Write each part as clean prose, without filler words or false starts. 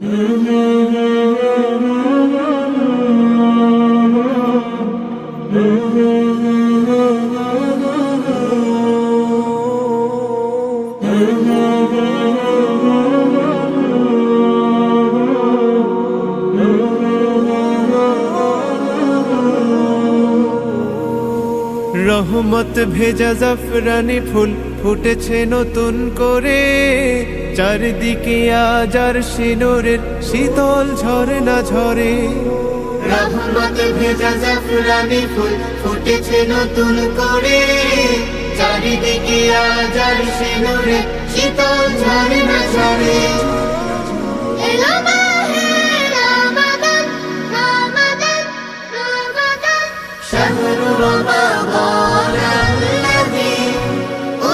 রহমত ভেজা জাফরানি ফুল ফুটেছে নতুন করে, চারিদিকে আজ আর সিনুরের শীতল ঝরনা ঝরে। রহমত ভেজা জাফরানি ফুল ফুটেছে নতুন করে, চারিদিকে আজ আর সিনুরের শীতল ঝরনা ঝরে। এলো মাহে রমাদান, রমাদান, রমাদান, শাহরু রমাদান আল্লাযী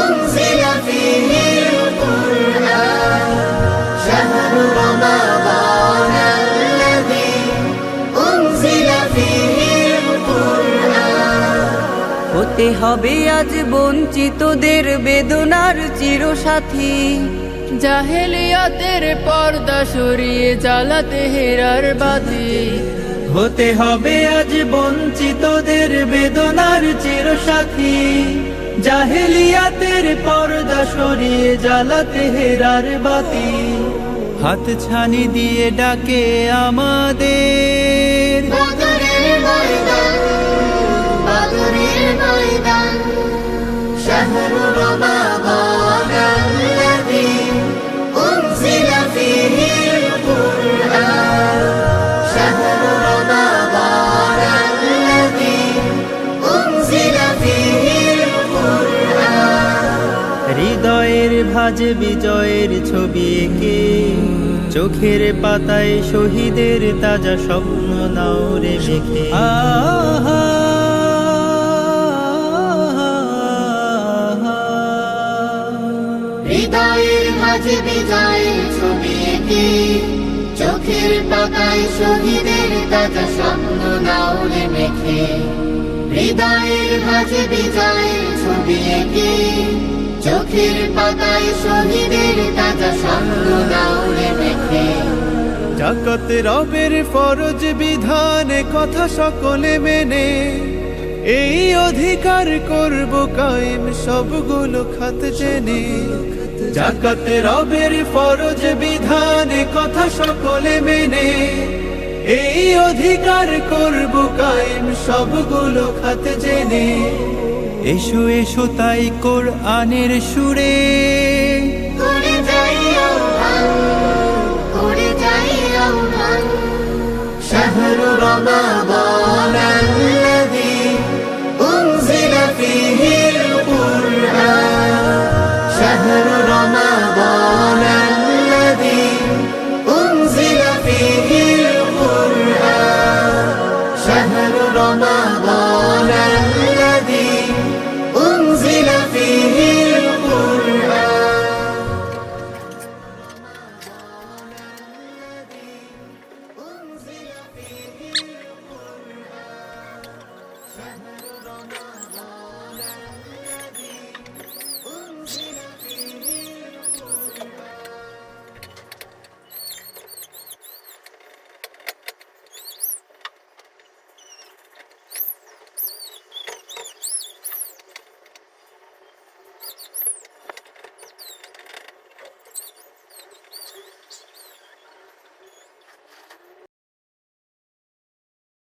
উনজিলা ফীহিল কুরআন, শাহরু রমাদান আল্লাযী উনজিলা ফীহিল কুরআন। হতে হবে আজ বঞ্চিতদের বেদনার চিরসাথী, জাহেলিয়াতের পর্দা সরিয়ে জ্বালাতে হেরার বাতি। হতে হবে আজ বঞ্চিতদের বেদনার চিরসাথী, জাহেলিয়াতের পর্দা সরিয়ে জ্বালাতে হেরার বাতি। হাত ছানি দিয়ে ডাকে আমাদের বদরের ময়দান, বদরের ময়দান, শাহরু রমাদান আল্লাযী উনজিলা ফীহিল কুরআন, শাহরু রমাদান আল্লাযী উনজিলা ফীহিল কুরআন। হৃদয়ের ভাজে বিজয়ের ছবি এঁকে, চোখের পাতায় শহীদের তাজা স্বপ্ন নাও রে মেখে। হৃদয়ের মাঝে বিজয়ের ছবি এঁকে, চোখের পাতায় শহীদের তাজা স্বপ্ন নাও রে মেখে। হৃদয়ের মাঝে বিজয়ের ছবি এঁকে, চোখের পাতায় শহীদের তাজা স্বপ্ন নাও রে মেখে। জাকাত রবের ফরজ বিধান কথা সকলে মেনে, এই অধিকার করব কায়েম সবগুলো খাত জেনে। জাকাত রবের ফরজ বিধান কথা সকলে মেনে, এই অধিকার করব কায়েম সবগুলো খাত জেনে। এসো এসো তাই কোরআনের সুরে